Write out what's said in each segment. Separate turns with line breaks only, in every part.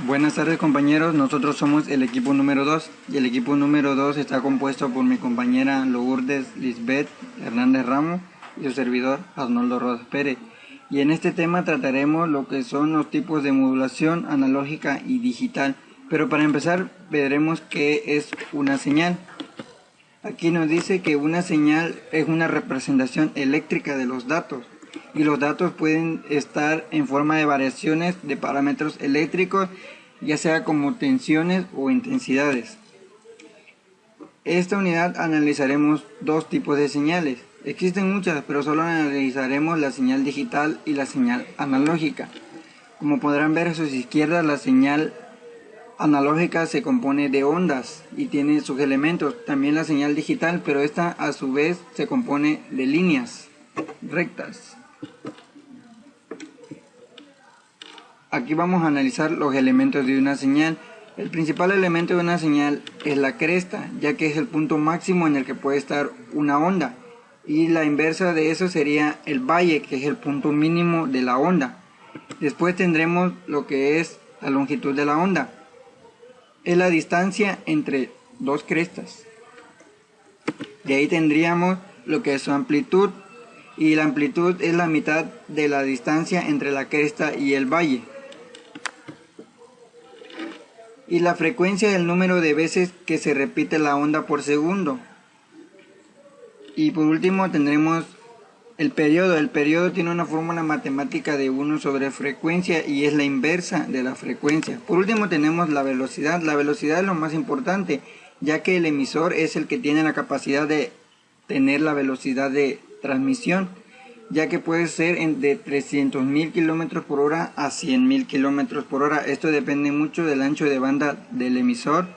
Buenas tardes compañeros, nosotros somos el equipo número 2 y el equipo número 2 está compuesto por mi compañera Lourdes Lisbeth Hernández Ramos y su servidor Arnoldo Rodas Pérez. Y en este tema trataremos lo que son los tipos de modulación analógica y digital. Pero para empezar veremos qué es una señal. Aquí nos dice que una señal es una representación eléctrica de los datos. Y los datos pueden estar en forma de variaciones de parámetros eléctricos, ya sea como tensiones o intensidades. Esta unidad analizaremos dos tipos de señales. Existen muchas, pero solo analizaremos la señal digital y la señal analógica. Como podrán ver a sus izquierdas, la señal analógica se compone de ondas y tiene sus elementos. También la señal digital, pero esta a su vez se compone de líneas rectas. Aquí vamos a analizar los elementos de una señal. El principal elemento de una señal es la cresta, ya que es el punto máximo en el que puede estar una onda. Y la inversa de eso sería el valle, que es el punto mínimo de la onda. Después tendremos lo que es la longitud de la onda. Es la distancia entre dos crestas. De ahí tendríamos lo que es su amplitud. Y la amplitud es la mitad de la distancia entre la cresta y el valle. Y la frecuencia es el número de veces que se repite la onda por segundo. Y por último tendremos el periodo. El periodo tiene una fórmula matemática de 1 sobre frecuencia y es la inversa de la frecuencia. Por último tenemos la velocidad. La velocidad es lo más importante, ya que el emisor es el que tiene la capacidad de tener la velocidad de transmisión, ya que puede ser de 300.000 km por hora a 100.000 km por hora. Esto depende mucho del ancho de banda del emisor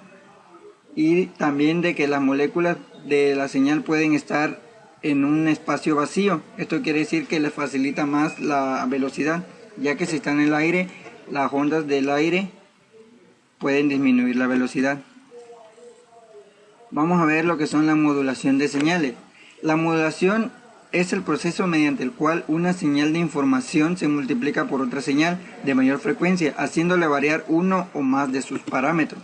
y también de que las moléculas de la señal pueden estar en un espacio vacío. Esto quiere decir que les facilita más la velocidad, ya que si están en el aire, las ondas del aire pueden disminuir la velocidad. Vamos a ver lo que son la modulación de señales. La modulación es el proceso mediante el cual una señal de información se multiplica por otra señal de mayor frecuencia, haciéndole variar uno o más de sus parámetros.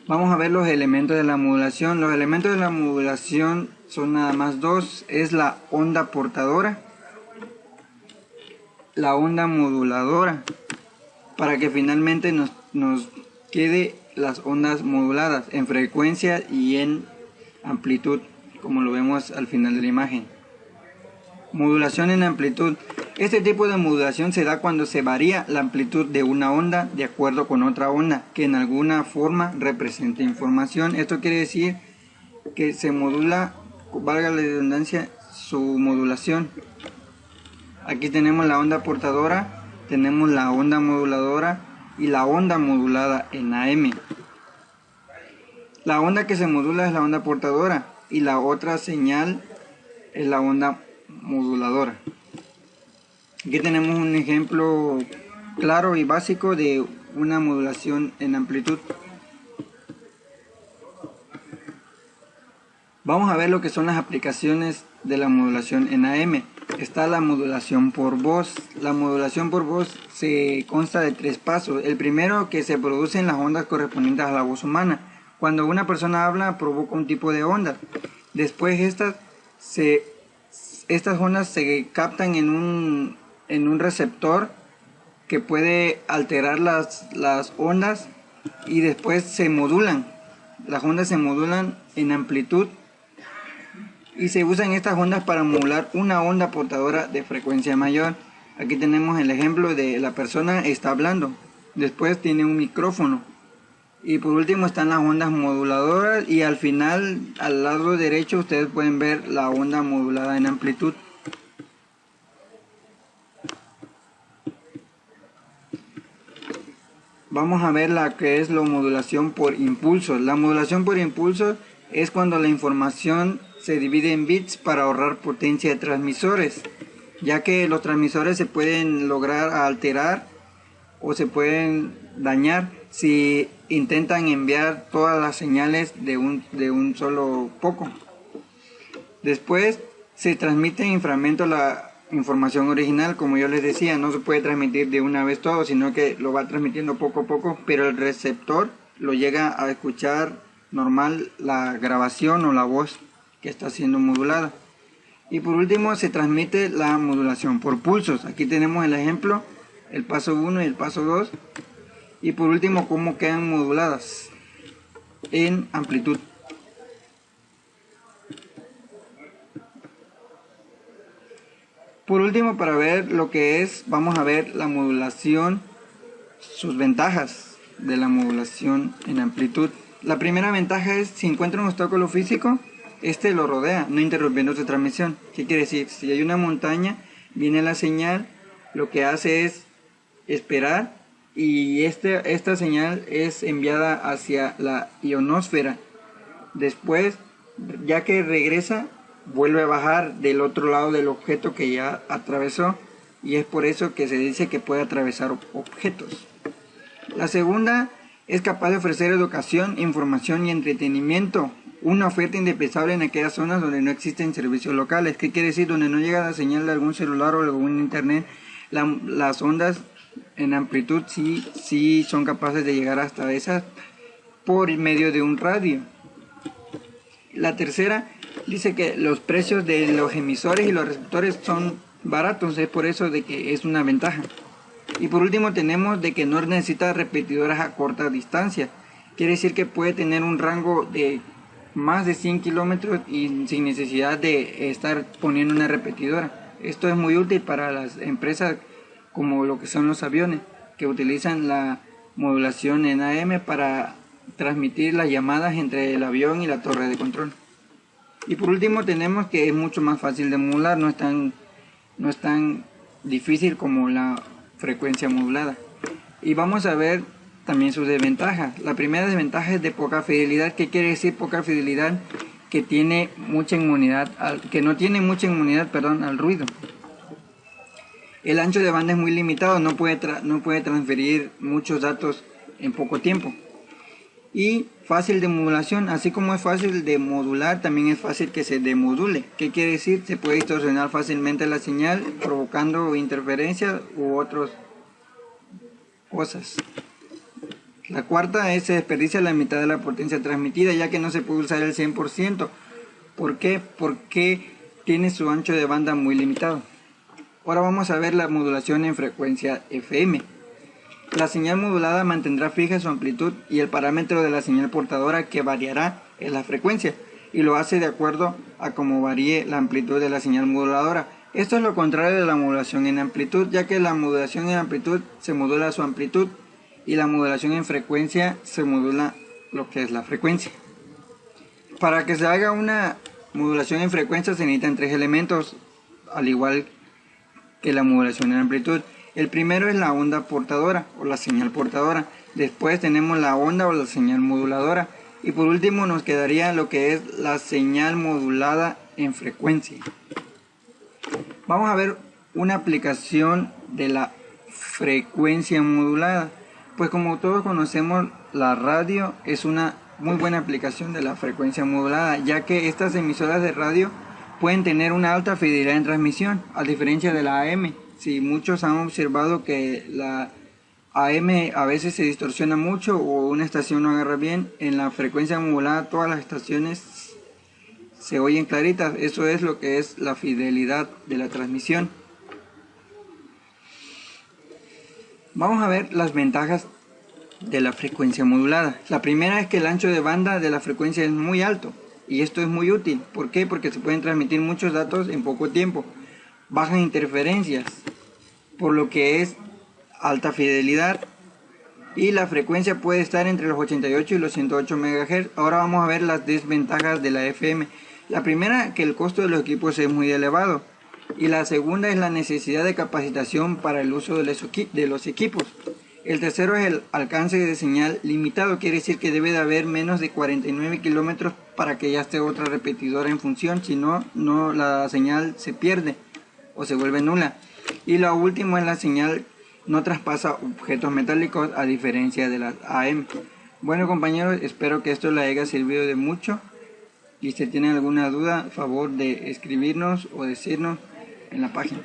Vamos a ver los elementos de la modulación. Los elementos de la modulación son nada más dos. Es la onda portadora, la onda moduladora, para que finalmente nos quede las ondas moduladas en frecuencia y en amplitud, como lo vemos al final de la imagen. Modulación en amplitud. Este tipo de modulación se da cuando se varía la amplitud de una onda de acuerdo con otra onda que en alguna forma representa información. Esto quiere decir que se modula, valga la redundancia, su modulación. Aquí tenemos la onda portadora, tenemos la onda moduladora y la onda modulada en AM. La onda que se modula es la onda portadora y la otra señal es la onda moduladora. Aquí tenemos un ejemplo claro y básico de una modulación en amplitud. Vamos a ver lo que son las aplicaciones de la modulación en AM. Está la modulación por voz. La modulación por voz se consta de 3 pasos. El primero, que se producen las ondas correspondientes a la voz humana. Cuando una persona habla, provoca un tipo de onda. Después estas ondas se captan en un receptor que puede alterar las ondas y después se modulan. Las ondas se modulan en amplitud y se usan estas ondas para modular una onda portadora de frecuencia mayor. Aquí tenemos el ejemplo de la persona está hablando, después tiene un micrófono y por último están las ondas moduladoras y al final, al lado derecho, ustedes pueden ver la onda modulada en amplitud. Vamos a ver la que es la modulación por impulsos. La modulación por impulsos es cuando la información se divide en bits para ahorrar potencia de transmisores, ya que los transmisores se pueden lograr alterar o se pueden dañar si intentan enviar todas las señales de un solo poco. Después se transmite en fragmentos información original. Como yo les decía, no se puede transmitir de una vez todo, sino que lo va transmitiendo poco a poco, pero el receptor lo llega a escuchar normal la grabación o la voz que está siendo modulada. Y por último se transmite la modulación por pulsos. Aquí tenemos el ejemplo, el paso 1 y el paso 2. Y por último, cómo quedan moduladas en amplitud. Por último, para ver lo que es, vamos a ver la modulación, sus ventajas de la modulación en amplitud. La primera ventaja es, si encuentra un obstáculo físico, este lo rodea, no interrumpiendo su transmisión. ¿Qué quiere decir? Si hay una montaña, viene la señal, lo que hace es esperar, y esta señal es enviada hacia la ionosfera. Después, ya que regresa, vuelve a bajar del otro lado del objeto que ya atravesó, y es por eso que se dice que puede atravesar objetos. La segunda es capaz de ofrecer educación, información y entretenimiento, una oferta indispensable en aquellas zonas donde no existen servicios locales. ¿Qué quiere decir? Donde no llega la señal de algún celular o algún internet, las ondas en amplitud sí son capaces de llegar hasta esas por medio de un radio. La tercera dice que los precios de los emisores y los receptores son baratos, es por eso de que es una ventaja. Y por último tenemos de que no necesita repetidoras a corta distancia. Quiere decir que puede tener un rango de más de 100 kilómetros y sin necesidad de estar poniendo una repetidora. Esto es muy útil para las empresas como lo que son los aviones, que utilizan la modulación en AM para transmitir las llamadas entre el avión y la torre de control. Y por último tenemos que es mucho más fácil de modular, no es tan difícil como la frecuencia modulada. Y vamos a ver también sus desventajas. La primera desventaja es de poca fidelidad. ¿Qué quiere decir poca fidelidad? Que tiene mucha inmunidad, que no tiene mucha inmunidad, al ruido. El ancho de banda es muy limitado, no puede transferir muchos datos en poco tiempo. Y fácil de modulación, así como es fácil de modular, también es fácil que se demodule. ¿Qué quiere decir? Se puede distorsionar fácilmente la señal, provocando interferencias u otras cosas. La cuarta es se desperdicia la mitad de la potencia transmitida, ya que no se puede usar el 100%. ¿Por qué? Porque tiene su ancho de banda muy limitado. Ahora vamos a ver la modulación en frecuencia FM. La señal modulada mantendrá fija su amplitud y el parámetro de la señal portadora que variará es la frecuencia, y lo hace de acuerdo a cómo varíe la amplitud de la señal moduladora. Esto es lo contrario de la modulación en amplitud, ya que la modulación en amplitud se modula su amplitud y la modulación en frecuencia se modula lo que es la frecuencia. Para que se haga una modulación en frecuencia se necesitan tres elementos, al igual que la modulación en amplitud. El primero es la onda portadora o la señal portadora. Después tenemos la onda o la señal moduladora. Y por último nos quedaría lo que es la señal modulada en frecuencia. Vamos a ver una aplicación de la frecuencia modulada. Pues como todos conocemos, la radio es una muy buena aplicación de la frecuencia modulada, ya que estas emisoras de radio pueden tener una alta fidelidad en transmisión, a diferencia de la AM. Si muchos han observado que la AM a veces se distorsiona mucho o una estación no agarra bien, en la frecuencia modulada todas las estaciones se oyen claritas. Eso es lo que es la fidelidad de la transmisión. Vamos a ver las ventajas de la frecuencia modulada. La primera es que el ancho de banda de la frecuencia es muy alto. Y esto es muy útil. ¿Por qué? Porque se pueden transmitir muchos datos en poco tiempo. Bajas interferencias, por lo que es alta fidelidad. Y la frecuencia puede estar entre los 88 y los 108 MHz. Ahora vamos a ver las desventajas de la FM. La primera, que el costo de los equipos es muy elevado. Y la segunda es la necesidad de capacitación para el uso de los equipos. El tercero es el alcance de señal limitado, quiere decir que debe de haber menos de 49 kilómetros para que ya esté otra repetidora en función, si no, la señal se pierde o se vuelve nula. Y lo último es la señal no traspasa objetos metálicos a diferencia de las AM. Bueno compañeros, espero que esto les haya servido de mucho y si tienen alguna duda, favor de escribirnos o decirnos en la página.